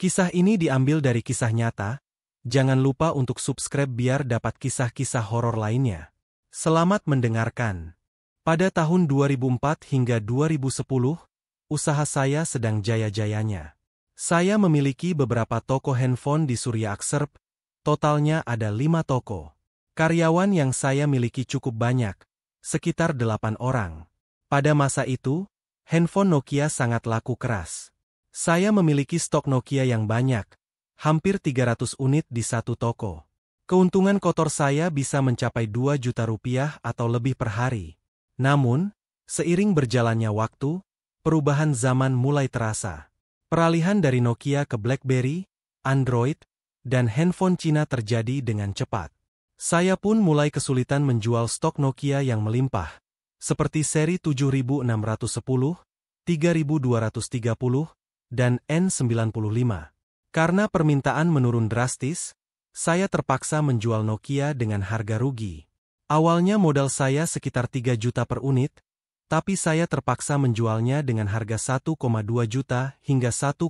Kisah ini diambil dari kisah nyata. Jangan lupa untuk subscribe biar dapat kisah-kisah horor lainnya. Selamat mendengarkan. Pada tahun 2004 hingga 2010, usaha saya sedang jaya-jayanya. Saya memiliki beberapa toko handphone di Surya Aksep, totalnya ada 5 toko. Karyawan yang saya miliki cukup banyak, sekitar 8 orang. Pada masa itu, handphone Nokia sangat laku keras. Saya memiliki stok Nokia yang banyak, hampir 300 unit di satu toko. Keuntungan kotor saya bisa mencapai 2 juta rupiah atau lebih per hari. Namun, seiring berjalannya waktu, perubahan zaman mulai terasa. Peralihan dari Nokia ke BlackBerry, Android, dan handphone Cina terjadi dengan cepat. Saya pun mulai kesulitan menjual stok Nokia yang melimpah, seperti seri 7610, 3230, dan N95. Karena permintaan menurun drastis, saya terpaksa menjual Nokia dengan harga rugi. Awalnya modal saya sekitar 3 juta per unit, tapi saya terpaksa menjualnya dengan harga 1,2 juta hingga 1,5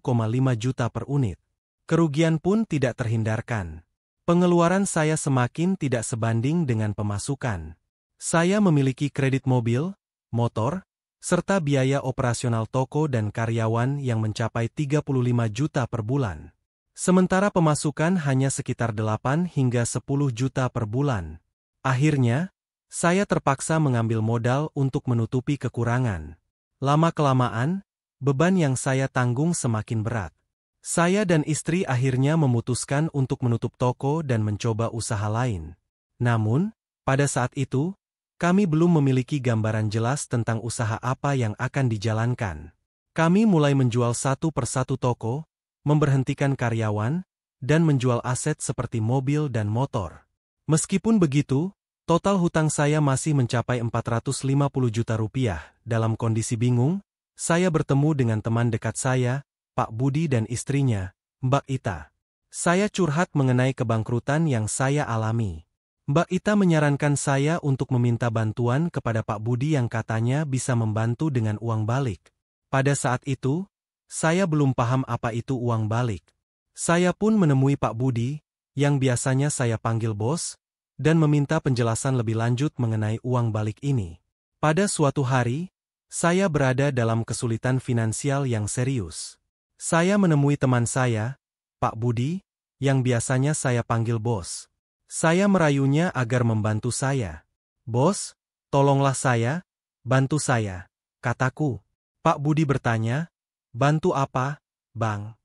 juta per unit. Kerugian pun tidak terhindarkan. Pengeluaran saya semakin tidak sebanding dengan pemasukan. Saya memiliki kredit mobil, motor, serta biaya operasional toko dan karyawan yang mencapai 35 juta per bulan. Sementara pemasukan hanya sekitar 8 hingga 10 juta per bulan. Akhirnya, saya terpaksa mengambil modal untuk menutupi kekurangan. Lama-kelamaan, beban yang saya tanggung semakin berat. Saya dan istri akhirnya memutuskan untuk menutup toko dan mencoba usaha lain. Namun, pada saat itu, kami belum memiliki gambaran jelas tentang usaha apa yang akan dijalankan. Kami mulai menjual satu persatu toko, memberhentikan karyawan, dan menjual aset seperti mobil dan motor. Meskipun begitu, total hutang saya masih mencapai 450 juta rupiah. Dalam kondisi bingung, saya bertemu dengan teman dekat saya, Pak Budi dan istrinya, Mbak Ita. Saya curhat mengenai kebangkrutan yang saya alami. Mbak Ita menyarankan saya untuk meminta bantuan kepada Pak Budi yang katanya bisa membantu dengan uang balik. Pada saat itu, saya belum paham apa itu uang balik. Saya pun menemui Pak Budi, yang biasanya saya panggil bos, dan meminta penjelasan lebih lanjut mengenai uang balik ini. Pada suatu hari, saya berada dalam kesulitan finansial yang serius. Saya menemui teman saya, Pak Budi, yang biasanya saya panggil bos. Saya merayunya agar membantu saya. "Bos, tolonglah saya, bantu saya," kataku. Pak Budi bertanya, "Bantu apa, Bang?"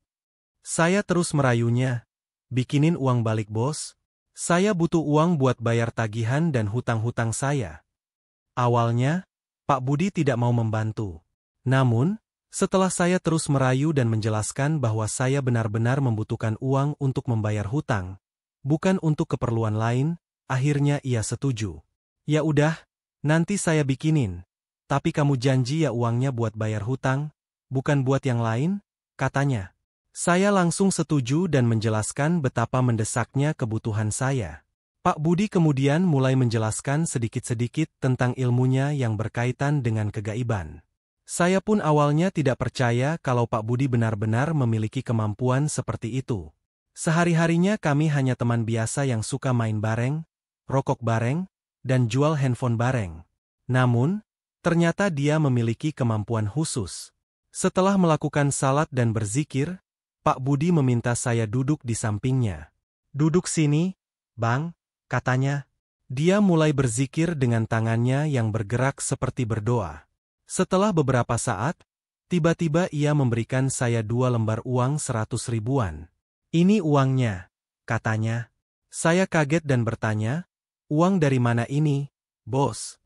Saya terus merayunya, "Bikinin uang balik, bos. Saya butuh uang buat bayar tagihan dan hutang-hutang saya." Awalnya, Pak Budi tidak mau membantu. Namun, setelah saya terus merayu dan menjelaskan bahwa saya benar-benar membutuhkan uang untuk membayar hutang, bukan untuk keperluan lain, akhirnya ia setuju. "Ya udah, nanti saya bikinin. Tapi kamu janji ya uangnya buat bayar hutang, bukan buat yang lain," katanya. Saya langsung setuju dan menjelaskan betapa mendesaknya kebutuhan saya. Pak Budi kemudian mulai menjelaskan sedikit-sedikit tentang ilmunya yang berkaitan dengan kegaiban. Saya pun awalnya tidak percaya kalau Pak Budi benar-benar memiliki kemampuan seperti itu. Sehari-harinya kami hanya teman biasa yang suka main bareng, rokok bareng, dan jual handphone bareng. Namun, ternyata dia memiliki kemampuan khusus. Setelah melakukan salat dan berzikir, Pak Budi meminta saya duduk di sampingnya. "Duduk sini, Bang," katanya. Dia mulai berzikir dengan tangannya yang bergerak seperti berdoa. Setelah beberapa saat, tiba-tiba ia memberikan saya 2 lembar uang 100 ribuan. "Ini uangnya," katanya. Saya kaget dan bertanya, "Uang dari mana ini, bos?"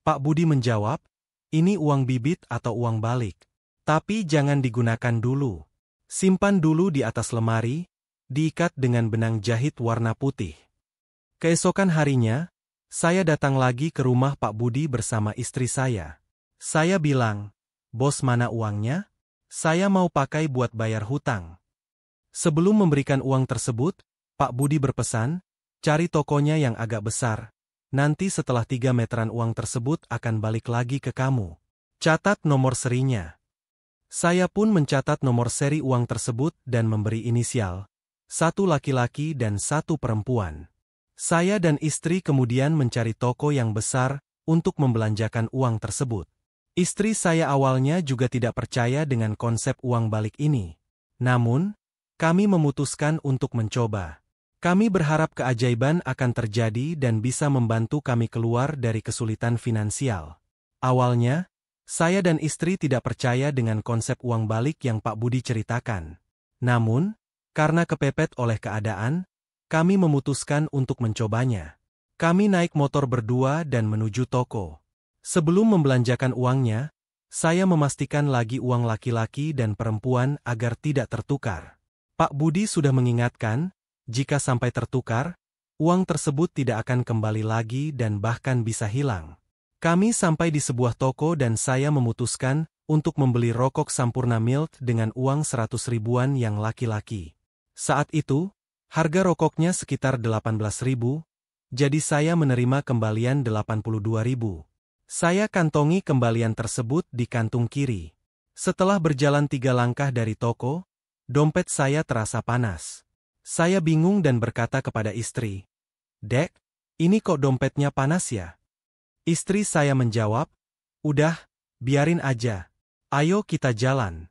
Pak Budi menjawab, "Ini uang bibit atau uang balik. Tapi jangan digunakan dulu. Simpan dulu di atas lemari, diikat dengan benang jahit warna putih." Keesokan harinya, saya datang lagi ke rumah Pak Budi bersama istri saya. Saya bilang, "Bos, mana uangnya? Saya mau pakai buat bayar hutang." Sebelum memberikan uang tersebut, Pak Budi berpesan, "Cari tokonya yang agak besar. Nanti setelah 3 meteran uang tersebut akan balik lagi ke kamu. Catat nomor serinya." Saya pun mencatat nomor seri uang tersebut dan memberi inisial. Satu laki-laki dan satu perempuan. Saya dan istri kemudian mencari toko yang besar untuk membelanjakan uang tersebut. Istri saya awalnya juga tidak percaya dengan konsep uang balik ini. Namun, kami memutuskan untuk mencoba. Kami berharap keajaiban akan terjadi dan bisa membantu kami keluar dari kesulitan finansial. Awalnya, saya dan istri tidak percaya dengan konsep uang balik yang Pak Budi ceritakan. Namun, karena kepepet oleh keadaan, kami memutuskan untuk mencobanya. Kami naik motor berdua dan menuju toko. Sebelum membelanjakan uangnya, saya memastikan lagi uang laki-laki dan perempuan agar tidak tertukar. Pak Budi sudah mengingatkan, jika sampai tertukar, uang tersebut tidak akan kembali lagi dan bahkan bisa hilang. Kami sampai di sebuah toko dan saya memutuskan untuk membeli rokok Sampurna Mild dengan uang 100 ribuan yang laki-laki. Saat itu, harga rokoknya sekitar 18 ribu, jadi saya menerima kembalian 82 ribu. Saya kantongi kembalian tersebut di kantung kiri. Setelah berjalan 3 langkah dari toko, dompet saya terasa panas. Saya bingung dan berkata kepada istri, "Dek, ini kok dompetnya panas ya?" Istri saya menjawab, "Udah, biarin aja. Ayo kita jalan."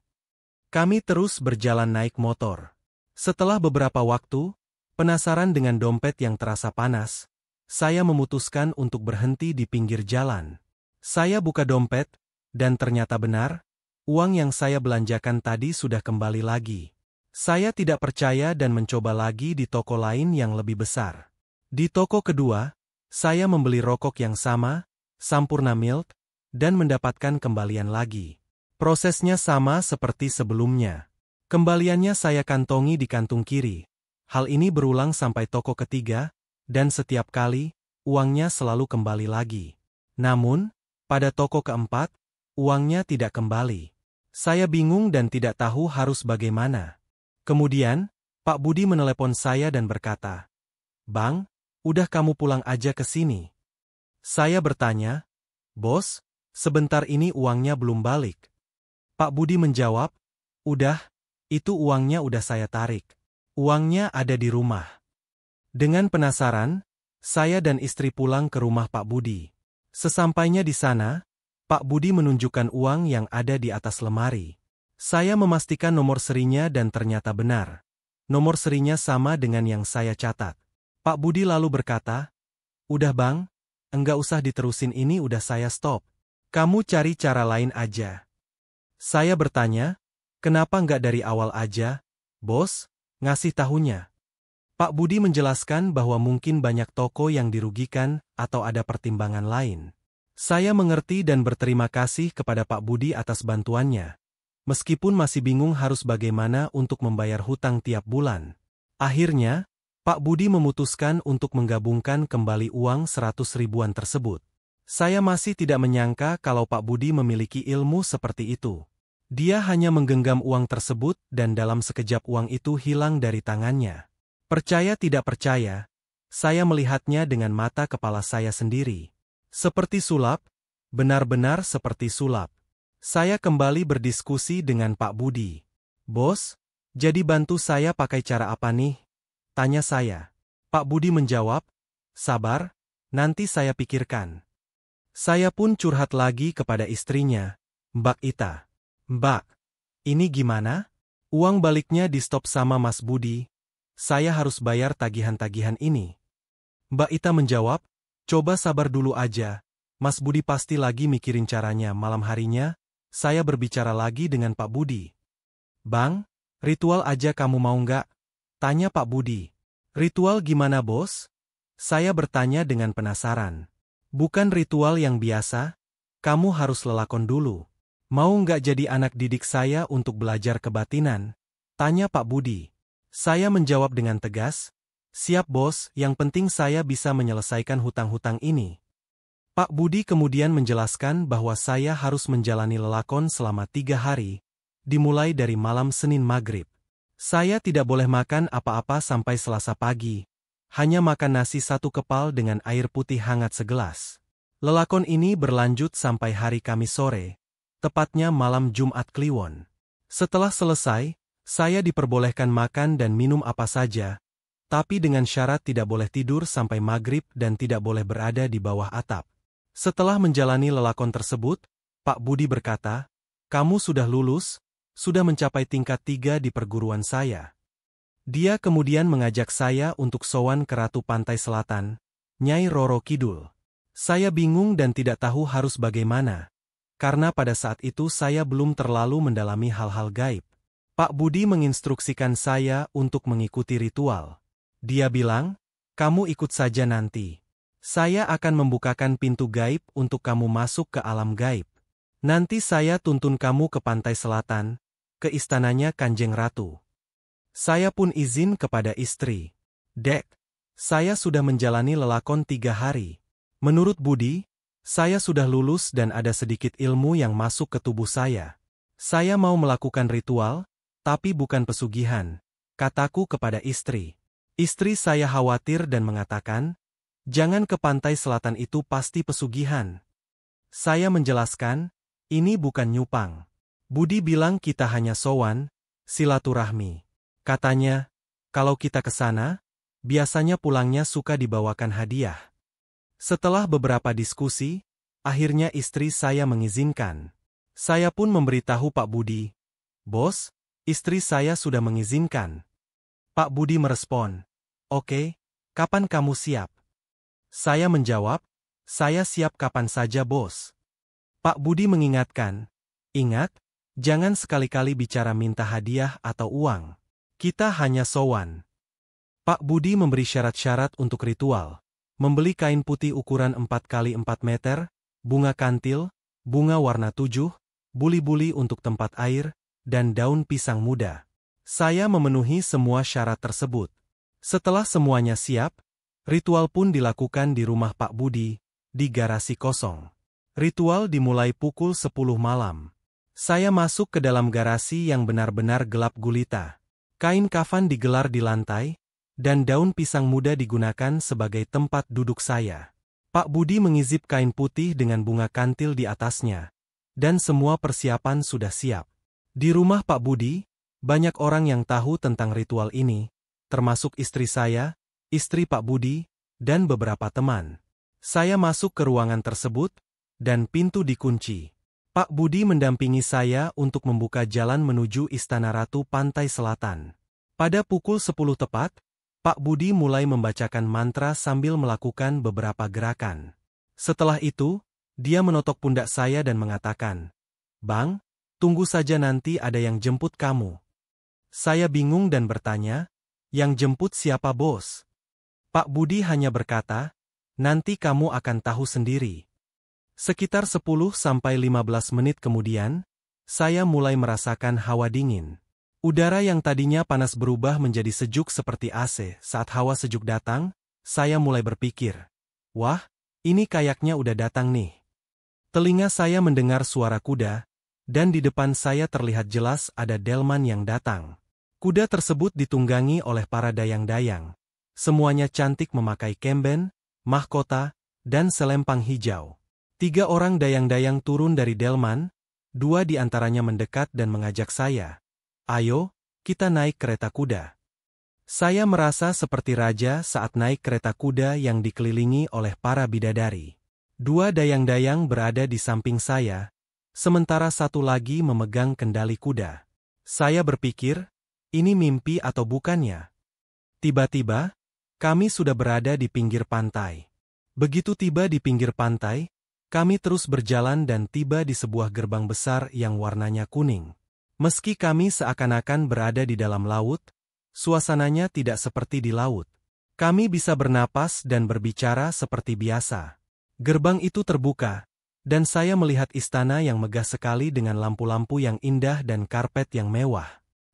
Kami terus berjalan naik motor. Setelah beberapa waktu, penasaran dengan dompet yang terasa panas, saya memutuskan untuk berhenti di pinggir jalan. Saya buka dompet, dan ternyata benar, uang yang saya belanjakan tadi sudah kembali lagi. Saya tidak percaya dan mencoba lagi di toko lain yang lebih besar. Di toko kedua, saya membeli rokok yang sama, Sampurna Mild, dan mendapatkan kembalian lagi. Prosesnya sama seperti sebelumnya. Kembaliannya saya kantongi di kantung kiri. Hal ini berulang sampai toko ketiga, dan setiap kali, uangnya selalu kembali lagi. Namun, pada toko keempat, uangnya tidak kembali. Saya bingung dan tidak tahu harus bagaimana. Kemudian, Pak Budi menelepon saya dan berkata, "Bang, udah kamu pulang aja ke sini." Saya bertanya, "Bos, sebentar ini uangnya belum balik." Pak Budi menjawab, "Udah, itu uangnya udah saya tarik. Uangnya ada di rumah." Dengan penasaran, saya dan istri pulang ke rumah Pak Budi. Sesampainya di sana, Pak Budi menunjukkan uang yang ada di atas lemari. Saya memastikan nomor serinya dan ternyata benar. Nomor serinya sama dengan yang saya catat. Pak Budi lalu berkata, "Udah Bang, enggak usah diterusin, ini udah saya stop. Kamu cari cara lain aja." Saya bertanya, "Kenapa enggak dari awal aja, Bos, ngasih tahunya?" Pak Budi menjelaskan bahwa mungkin banyak toko yang dirugikan atau ada pertimbangan lain. Saya mengerti dan berterima kasih kepada Pak Budi atas bantuannya. Meskipun masih bingung harus bagaimana untuk membayar hutang tiap bulan. Akhirnya, Pak Budi memutuskan untuk menggabungkan kembali uang 100 ribuan tersebut. Saya masih tidak menyangka kalau Pak Budi memiliki ilmu seperti itu. Dia hanya menggenggam uang tersebut dan dalam sekejap uang itu hilang dari tangannya. Percaya tidak percaya, saya melihatnya dengan mata kepala saya sendiri. Seperti sulap, benar-benar seperti sulap. Saya kembali berdiskusi dengan Pak Budi. "Bos, jadi bantu saya pakai cara apa nih?" tanya saya. Pak Budi menjawab, "Sabar, nanti saya pikirkan." Saya pun curhat lagi kepada istrinya, Mbak Ita. "Mbak, ini gimana? Uang baliknya di stop sama Mas Budi. Saya harus bayar tagihan-tagihan ini." Mbak Ita menjawab, "Coba sabar dulu aja. Mas Budi pasti lagi mikirin caranya." Malam harinya, saya berbicara lagi dengan Pak Budi. "Bang, ritual aja kamu mau nggak?" tanya Pak Budi. "Ritual gimana Bos?" saya bertanya dengan penasaran. "Bukan ritual yang biasa, kamu harus lelakon dulu. Mau nggak jadi anak didik saya untuk belajar kebatinan?" tanya Pak Budi. Saya menjawab dengan tegas, "Siap Bos, yang penting saya bisa menyelesaikan hutang-hutang ini." Pak Budi kemudian menjelaskan bahwa saya harus menjalani lelakon selama 3 hari, dimulai dari malam Senin Maghrib. Saya tidak boleh makan apa-apa sampai Selasa pagi, hanya makan nasi 1 kepal dengan air putih hangat segelas. Lelakon ini berlanjut sampai hari Kamis sore, tepatnya malam Jumat Kliwon. Setelah selesai, saya diperbolehkan makan dan minum apa saja, tapi dengan syarat tidak boleh tidur sampai maghrib dan tidak boleh berada di bawah atap. Setelah menjalani lelakon tersebut, Pak Budi berkata, "Kamu sudah lulus, sudah mencapai tingkat 3 di perguruan saya." Dia kemudian mengajak saya untuk sowan ke Ratu Pantai Selatan, Nyai Roro Kidul. Saya bingung dan tidak tahu harus bagaimana, karena pada saat itu saya belum terlalu mendalami hal-hal gaib. Pak Budi menginstruksikan saya untuk mengikuti ritual. Dia bilang, "Kamu ikut saja nanti. Saya akan membukakan pintu gaib untuk kamu masuk ke alam gaib. Nanti saya tuntun kamu ke Pantai Selatan, ke istananya Kanjeng Ratu." Saya pun izin kepada istri. "Dek, saya sudah menjalani lelakon 3 hari. Menurut Budi, saya sudah lulus dan ada sedikit ilmu yang masuk ke tubuh saya. Saya mau melakukan ritual, tapi bukan pesugihan," kataku kepada istri. Istri saya khawatir dan mengatakan, "Jangan ke Pantai Selatan, itu pasti pesugihan." Saya menjelaskan, "Ini bukan nyupang. Budi bilang kita hanya sowan, silaturahmi. Katanya, kalau kita ke sana, biasanya pulangnya suka dibawakan hadiah." Setelah beberapa diskusi, akhirnya istri saya mengizinkan. Saya pun memberitahu Pak Budi, "Bos, istri saya sudah mengizinkan." Pak Budi merespon, "Oke, kapan kamu siap?" Saya menjawab, "Saya siap kapan saja, Bos." Pak Budi mengingatkan, "Ingat, jangan sekali-kali bicara minta hadiah atau uang. Kita hanya sowan." Pak Budi memberi syarat-syarat untuk ritual. Membeli kain putih ukuran 4 kali 4 meter, bunga kantil, bunga warna 7, buli-buli untuk tempat air, dan daun pisang muda. Saya memenuhi semua syarat tersebut. Setelah semuanya siap, ritual pun dilakukan di rumah Pak Budi, di garasi kosong. Ritual dimulai pukul 10 malam. Saya masuk ke dalam garasi yang benar-benar gelap gulita. Kain kafan digelar di lantai, dan daun pisang muda digunakan sebagai tempat duduk saya. Pak Budi mengizip kain putih dengan bunga kantil di atasnya, dan semua persiapan sudah siap. Di rumah Pak Budi, banyak orang yang tahu tentang ritual ini, termasuk istri saya, istri Pak Budi, dan beberapa teman. Saya masuk ke ruangan tersebut, dan pintu dikunci. Pak Budi mendampingi saya untuk membuka jalan menuju Istana Ratu Pantai Selatan. Pada pukul 10 tepat, Pak Budi mulai membacakan mantra sambil melakukan beberapa gerakan. Setelah itu, dia menotok pundak saya dan mengatakan, "Bang, tunggu saja, nanti ada yang jemput kamu." Saya bingung dan bertanya, "Yang jemput siapa, Bos?" Pak Budi hanya berkata, "Nanti kamu akan tahu sendiri." Sekitar 10-15 menit kemudian, saya mulai merasakan hawa dingin. Udara yang tadinya panas berubah menjadi sejuk seperti AC. Saat hawa sejuk datang, saya mulai berpikir, "Wah, ini kayaknya udah datang nih." Telinga saya mendengar suara kuda, dan di depan saya terlihat jelas ada delman yang datang. Kuda tersebut ditunggangi oleh para dayang-dayang. Semuanya cantik memakai kemben, mahkota, dan selempang hijau. 3 orang dayang-dayang turun dari delman, 2 di antaranya mendekat dan mengajak saya, "Ayo, kita naik kereta kuda." Saya merasa seperti raja saat naik kereta kuda yang dikelilingi oleh para bidadari. 2 dayang-dayang berada di samping saya, sementara 1 lagi memegang kendali kuda. Saya berpikir, ini mimpi atau bukannya? Tiba-tiba, kami sudah berada di pinggir pantai. Begitu tiba di pinggir pantai, kami terus berjalan dan tiba di sebuah gerbang besar yang warnanya kuning. Meski kami seakan-akan berada di dalam laut, suasananya tidak seperti di laut. Kami bisa bernapas dan berbicara seperti biasa. Gerbang itu terbuka, dan saya melihat istana yang megah sekali dengan lampu-lampu yang indah dan karpet yang mewah.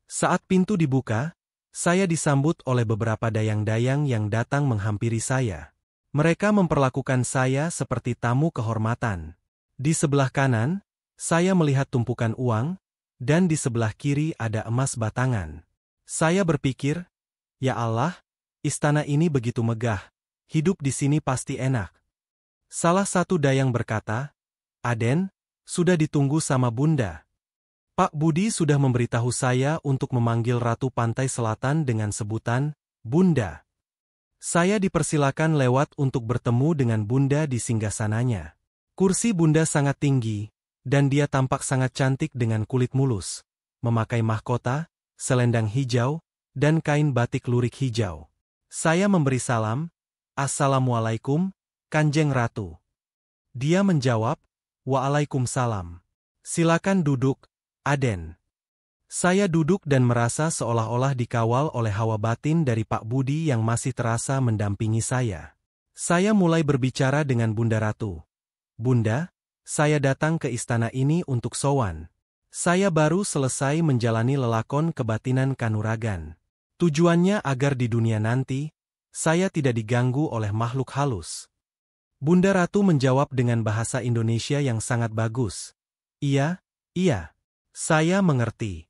Saat pintu dibuka, saya disambut oleh beberapa dayang-dayang yang datang menghampiri saya. Mereka memperlakukan saya seperti tamu kehormatan. Di sebelah kanan, saya melihat tumpukan uang, dan di sebelah kiri ada emas batangan. Saya berpikir, ya Allah, istana ini begitu megah, hidup di sini pasti enak. Salah satu dayang berkata, "Aden, Sudah ditunggu sama Bunda. Pak Budi sudah memberitahu saya untuk memanggil Ratu Pantai Selatan dengan sebutan Bunda. Saya dipersilakan lewat untuk bertemu dengan Bunda di singgasananya. Kursi Bunda sangat tinggi, dan dia tampak sangat cantik dengan kulit mulus, memakai mahkota, selendang hijau, dan kain batik lurik hijau. Saya memberi salam, "Assalamualaikum, Kanjeng Ratu." Dia menjawab, "Waalaikumsalam. Silakan duduk, Aden." Saya duduk dan merasa seolah-olah dikawal oleh hawa batin dari Pak Budi yang masih terasa mendampingi saya. Saya mulai berbicara dengan Bunda Ratu. "Bunda, saya datang ke istana ini untuk sowan. Saya baru selesai menjalani lelakon kebatinan Kanuragan. Tujuannya agar di dunia nanti, saya tidak diganggu oleh makhluk halus." Bunda Ratu menjawab dengan bahasa Indonesia yang sangat bagus. "Iya, iya. Saya mengerti."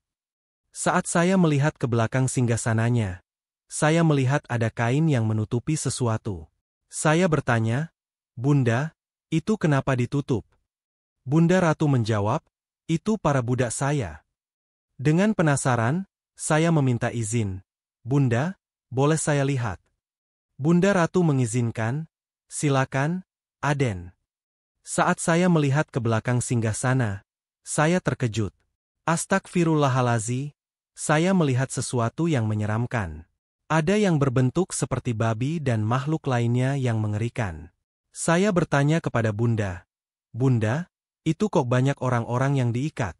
Saat saya melihat ke belakang singgasananya, saya melihat ada kain yang menutupi sesuatu. Saya bertanya, "Bunda, itu kenapa ditutup?" Bunda Ratu menjawab, "Itu para budak saya." Dengan penasaran, saya meminta izin. "Bunda, boleh saya lihat?" Bunda Ratu mengizinkan. "Silakan, Aden." Saat saya melihat ke belakang singgasana, saya terkejut. Astagfirullahalazim, saya melihat sesuatu yang menyeramkan. Ada yang berbentuk seperti babi dan makhluk lainnya yang mengerikan. Saya bertanya kepada Bunda, "Bunda, itu kok banyak orang-orang yang diikat?"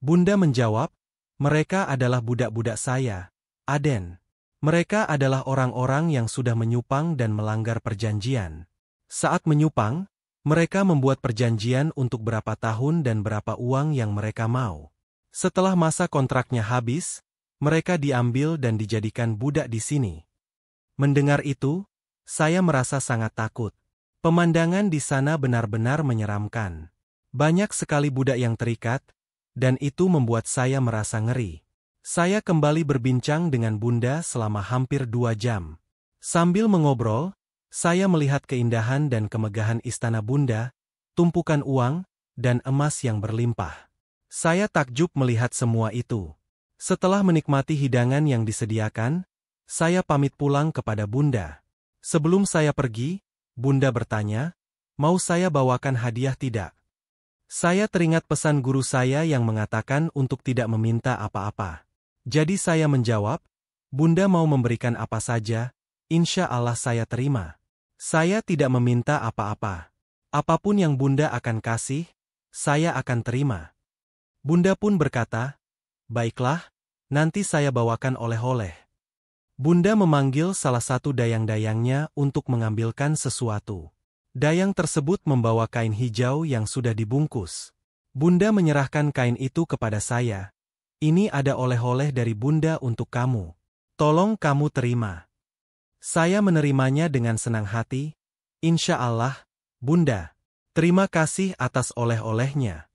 Bunda menjawab, "Mereka adalah budak-budak saya, Aden. Mereka adalah orang-orang yang sudah menyupang dan melanggar perjanjian. Saat menyupang, mereka membuat perjanjian untuk berapa tahun dan berapa uang yang mereka mau. Setelah masa kontraknya habis, mereka diambil dan dijadikan budak di sini." Mendengar itu, saya merasa sangat takut. Pemandangan di sana benar-benar menyeramkan. Banyak sekali budak yang terikat, dan itu membuat saya merasa ngeri. Saya kembali berbincang dengan Bunda selama hampir 2 jam. Sambil mengobrol, saya melihat keindahan dan kemegahan istana Bunda, tumpukan uang, dan emas yang berlimpah. Saya takjub melihat semua itu. Setelah menikmati hidangan yang disediakan, saya pamit pulang kepada Bunda. Sebelum saya pergi, Bunda bertanya, "Mau saya bawakan hadiah tidak?" Saya teringat pesan guru saya yang mengatakan untuk tidak meminta apa-apa. Jadi saya menjawab, "Bunda mau memberikan apa saja, insya Allah saya terima. Saya tidak meminta apa-apa. Apapun yang Bunda akan kasih, saya akan terima." Bunda pun berkata, "Baiklah, nanti saya bawakan oleh-oleh." Bunda memanggil salah satu dayang-dayangnya untuk mengambilkan sesuatu. Dayang tersebut membawa kain hijau yang sudah dibungkus. Bunda menyerahkan kain itu kepada saya. "Ini ada oleh-oleh dari Bunda untuk kamu. Tolong kamu terima." Saya menerimanya dengan senang hati. "Insya Allah, Bunda. Terima kasih atas oleh-olehnya."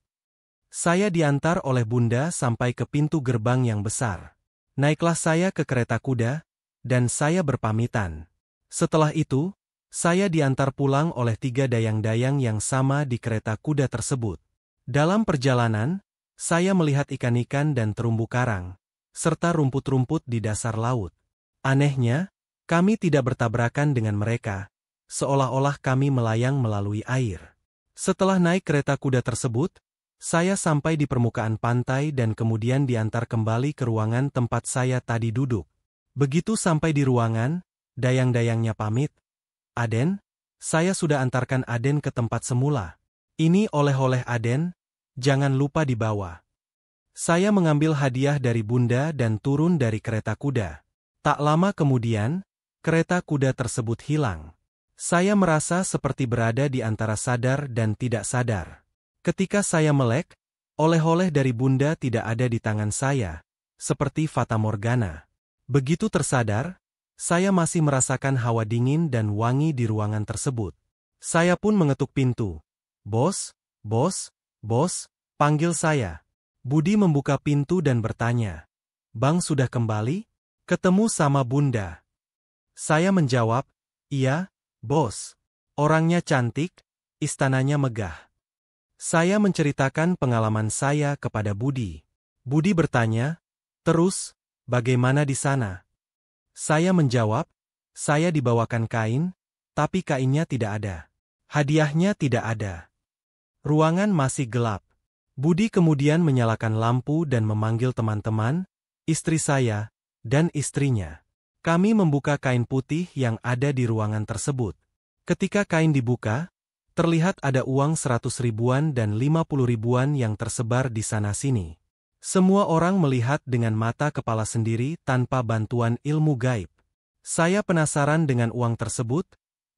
Saya diantar oleh Bunda sampai ke pintu gerbang yang besar. Naiklah saya ke kereta kuda, dan saya berpamitan. Setelah itu, saya diantar pulang oleh 3 dayang-dayang yang sama di kereta kuda tersebut. Dalam perjalanan, saya melihat ikan-ikan dan terumbu karang, serta rumput-rumput di dasar laut. Anehnya, kami tidak bertabrakan dengan mereka, seolah-olah kami melayang melalui air. Setelah naik kereta kuda tersebut, saya sampai di permukaan pantai dan kemudian diantar kembali ke ruangan tempat saya tadi duduk. Begitu sampai di ruangan, dayang-dayangnya pamit, "Aden, saya sudah antarkan Aden ke tempat semula. Ini oleh-oleh Aden, jangan lupa dibawa." Saya mengambil hadiah dari Bunda dan turun dari kereta kuda. Tak lama kemudian, kereta kuda tersebut hilang. Saya merasa seperti berada di antara sadar dan tidak sadar. Ketika saya melek, oleh-oleh dari Bunda tidak ada di tangan saya, seperti fata morgana. Begitu tersadar, saya masih merasakan hawa dingin dan wangi di ruangan tersebut. Saya pun mengetuk pintu. "Bos, bos, bos," panggil saya. Budi membuka pintu dan bertanya, "Bang sudah kembali? Ketemu sama Bunda?" Saya menjawab, "Iya, bos. Orangnya cantik, istananya megah." Saya menceritakan pengalaman saya kepada Budi. Budi bertanya, "Terus, bagaimana di sana?" Saya menjawab, "Saya dibawakan kain, tapi kainnya tidak ada. Hadiahnya tidak ada. Ruangan masih gelap." Budi kemudian menyalakan lampu dan memanggil teman-teman, istri saya, dan istrinya. Kami membuka kain putih yang ada di ruangan tersebut. Ketika kain dibuka, terlihat ada uang 100 ribuan dan 50 ribuan yang tersebar di sana-sini. Semua orang melihat dengan mata kepala sendiri tanpa bantuan ilmu gaib. Saya penasaran dengan uang tersebut,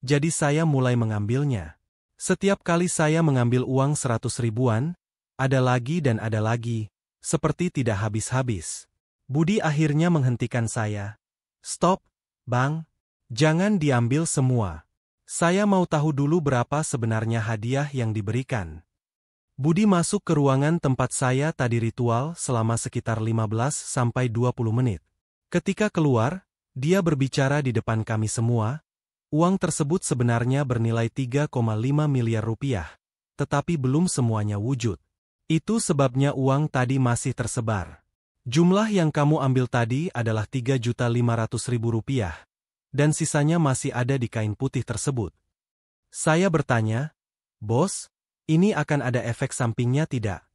jadi saya mulai mengambilnya. Setiap kali saya mengambil uang 100 ribuan, ada lagi dan ada lagi, seperti tidak habis-habis. Budi akhirnya menghentikan saya. "Stop, Bang. Jangan diambil semua. Saya mau tahu dulu berapa sebenarnya hadiah yang diberikan." Budi masuk ke ruangan tempat saya tadi ritual selama sekitar 15-20 menit. Ketika keluar, dia berbicara di depan kami semua. Uang tersebut sebenarnya bernilai 3,5 miliar rupiah, tetapi belum semuanya wujud. Itu sebabnya uang tadi masih tersebar. Jumlah yang kamu ambil tadi adalah 3.500.000 rupiah, dan sisanya masih ada di kain putih tersebut. Saya bertanya, "Bos, ini akan ada efek sampingnya tidak?"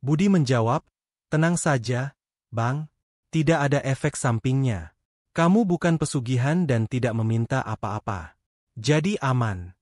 Budi menjawab, "Tenang saja, Bang. Tidak ada efek sampingnya. Kamu bukan pesugihan dan tidak meminta apa-apa. Jadi aman."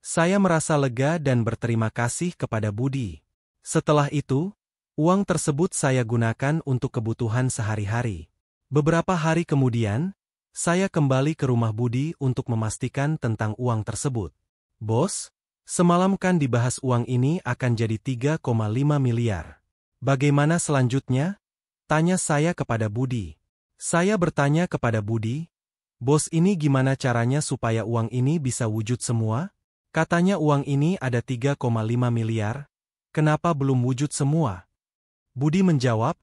Saya merasa lega dan berterima kasih kepada Budi. Setelah itu, uang tersebut saya gunakan untuk kebutuhan sehari-hari. Beberapa hari kemudian, saya kembali ke rumah Budi untuk memastikan tentang uang tersebut. "Bos, semalam kan dibahas uang ini akan jadi 3,5 miliar. Bagaimana selanjutnya?" tanya saya kepada Budi. Saya bertanya kepada Budi, "Bos, ini gimana caranya supaya uang ini bisa wujud semua? Katanya uang ini ada 3,5 miliar. Kenapa belum wujud semua?" Budi menjawab,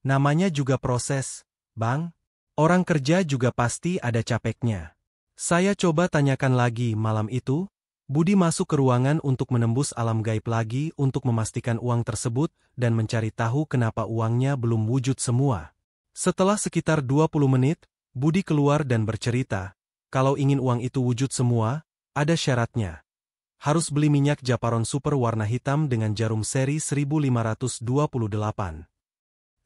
"Namanya juga proses, Bang. Orang kerja juga pasti ada capeknya." Saya coba tanyakan lagi malam itu. Budi masuk ke ruangan untuk menembus alam gaib lagi untuk memastikan uang tersebut dan mencari tahu kenapa uangnya belum wujud semua. Setelah sekitar 20 menit, Budi keluar dan bercerita, kalau ingin uang itu wujud semua, ada syaratnya. Harus beli minyak Japaron Super warna hitam dengan jarum seri 1528.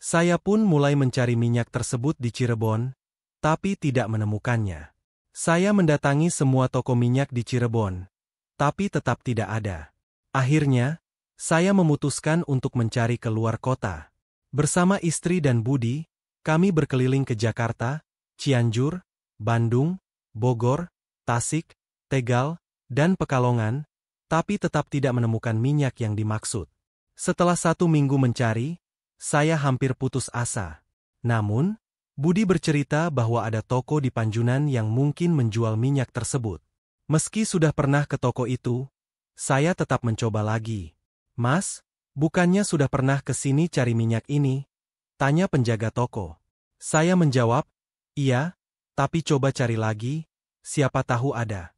Saya pun mulai mencari minyak tersebut di Cirebon, tapi tidak menemukannya. Saya mendatangi semua toko minyak di Cirebon, tapi tetap tidak ada. Akhirnya, saya memutuskan untuk mencari ke luar kota. Bersama istri dan Budi, kami berkeliling ke Jakarta, Cianjur, Bandung, Bogor, Tasik, Tegal, dan Pekalongan, tapi tetap tidak menemukan minyak yang dimaksud. Setelah 1 minggu mencari, saya hampir putus asa. Namun, Budi bercerita bahwa ada toko di Panjunan yang mungkin menjual minyak tersebut. Meski sudah pernah ke toko itu, saya tetap mencoba lagi. "Mas, bukannya sudah pernah ke sini cari minyak ini?" tanya penjaga toko. Saya menjawab, "Iya, tapi coba cari lagi, siapa tahu ada."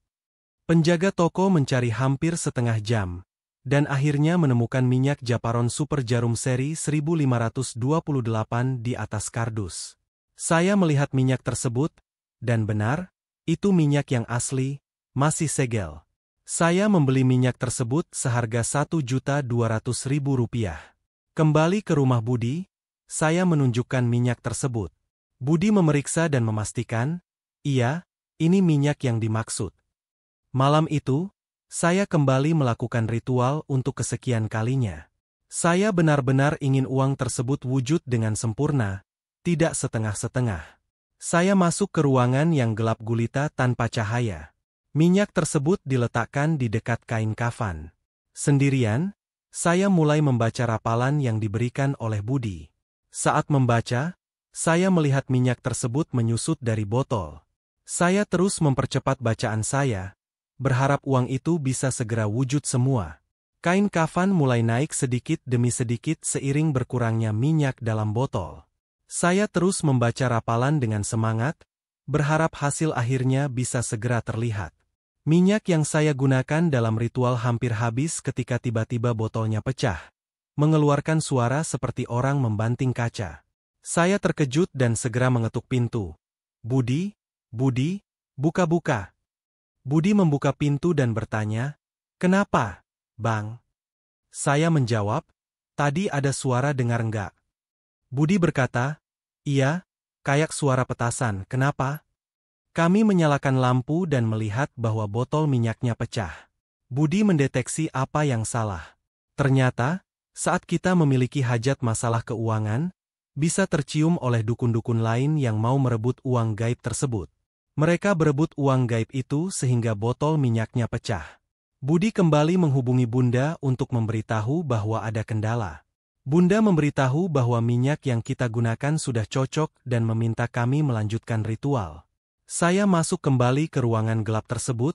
Penjaga toko mencari hampir setengah jam, dan akhirnya menemukan minyak Japaron Super jarum seri 1528 di atas kardus. Saya melihat minyak tersebut, dan benar, itu minyak yang asli, masih segel. Saya membeli minyak tersebut seharga Rp1.200.000. Kembali ke rumah Budi, saya menunjukkan minyak tersebut. Budi memeriksa dan memastikan, iya, ini minyak yang dimaksud. Malam itu, saya kembali melakukan ritual untuk kesekian kalinya. Saya benar-benar ingin uang tersebut wujud dengan sempurna, tidak setengah-setengah. Saya masuk ke ruangan yang gelap gulita tanpa cahaya. Minyak tersebut diletakkan di dekat kain kafan. Sendirian, saya mulai membaca rapalan yang diberikan oleh Budi. Saat membaca, saya melihat minyak tersebut menyusut dari botol. Saya terus mempercepat bacaan saya, berharap uang itu bisa segera wujud semua. Kain kafan mulai naik sedikit demi sedikit seiring berkurangnya minyak dalam botol. Saya terus membaca rapalan dengan semangat, berharap hasil akhirnya bisa segera terlihat. Minyak yang saya gunakan dalam ritual hampir habis ketika tiba-tiba botolnya pecah, mengeluarkan suara seperti orang membanting kaca. Saya terkejut dan segera mengetuk pintu. Budi, Budi, buka-buka. Budi membuka pintu dan bertanya, "Kenapa, Bang?" Saya menjawab, "Tadi ada suara, dengar enggak?" Budi berkata, "Iya, kayak suara petasan, kenapa?" Kami menyalakan lampu dan melihat bahwa botol minyaknya pecah. Budi mendeteksi apa yang salah. Ternyata, saat kita memiliki hajat masalah keuangan, bisa tercium oleh dukun-dukun lain yang mau merebut uang gaib tersebut. Mereka berebut uang gaib itu sehingga botol minyaknya pecah. Budi kembali menghubungi Bunda untuk memberitahu bahwa ada kendala. Bunda memberitahu bahwa minyak yang kita gunakan sudah cocok dan meminta kami melanjutkan ritual. Saya masuk kembali ke ruangan gelap tersebut,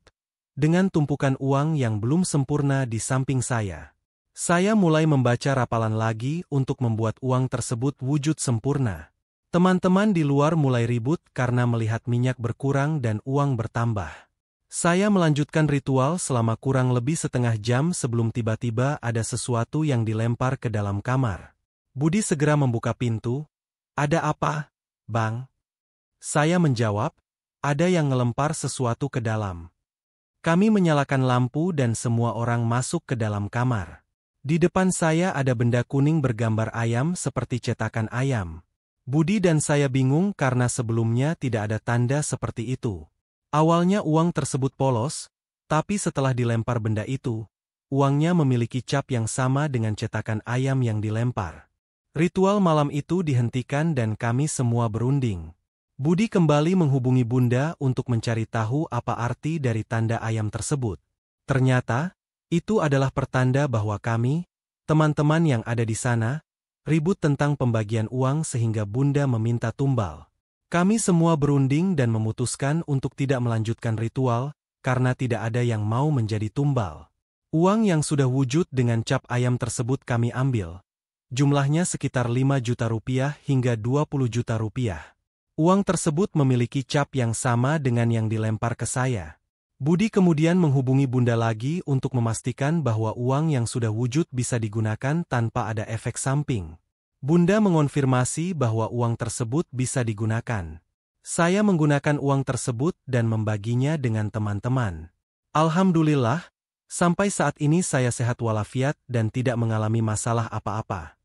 dengan tumpukan uang yang belum sempurna di samping saya. Saya mulai membaca rapalan lagi untuk membuat uang tersebut wujud sempurna. Teman-teman di luar mulai ribut karena melihat minyak berkurang dan uang bertambah. Saya melanjutkan ritual selama kurang lebih setengah jam sebelum tiba-tiba ada sesuatu yang dilempar ke dalam kamar. Budi segera membuka pintu. "Ada apa, Bang?" Saya menjawab, "Ada yang ngelempar sesuatu ke dalam." Kami menyalakan lampu dan semua orang masuk ke dalam kamar. Di depan saya ada benda kuning bergambar ayam seperti cetakan ayam. Budi dan saya bingung karena sebelumnya tidak ada tanda seperti itu. Awalnya uang tersebut polos, tapi setelah dilempar benda itu, uangnya memiliki cap yang sama dengan cetakan ayam yang dilempar. Ritual malam itu dihentikan dan kami semua berunding. Budi kembali menghubungi Bunda untuk mencari tahu apa arti dari tanda ayam tersebut. Ternyata, itu adalah pertanda bahwa kami, teman-teman yang ada di sana, ribut tentang pembagian uang sehingga Bunda meminta tumbal. Kami semua berunding dan memutuskan untuk tidak melanjutkan ritual, karena tidak ada yang mau menjadi tumbal. Uang yang sudah wujud dengan cap ayam tersebut kami ambil. Jumlahnya sekitar 5 juta rupiah hingga 20 juta rupiah. Uang tersebut memiliki cap yang sama dengan yang dilempar ke saya. Budi kemudian menghubungi Bunda lagi untuk memastikan bahwa uang yang sudah wujud bisa digunakan tanpa ada efek samping. Bunda mengonfirmasi bahwa uang tersebut bisa digunakan. Saya menggunakan uang tersebut dan membaginya dengan teman-teman. Alhamdulillah, sampai saat ini saya sehat walafiat dan tidak mengalami masalah apa-apa.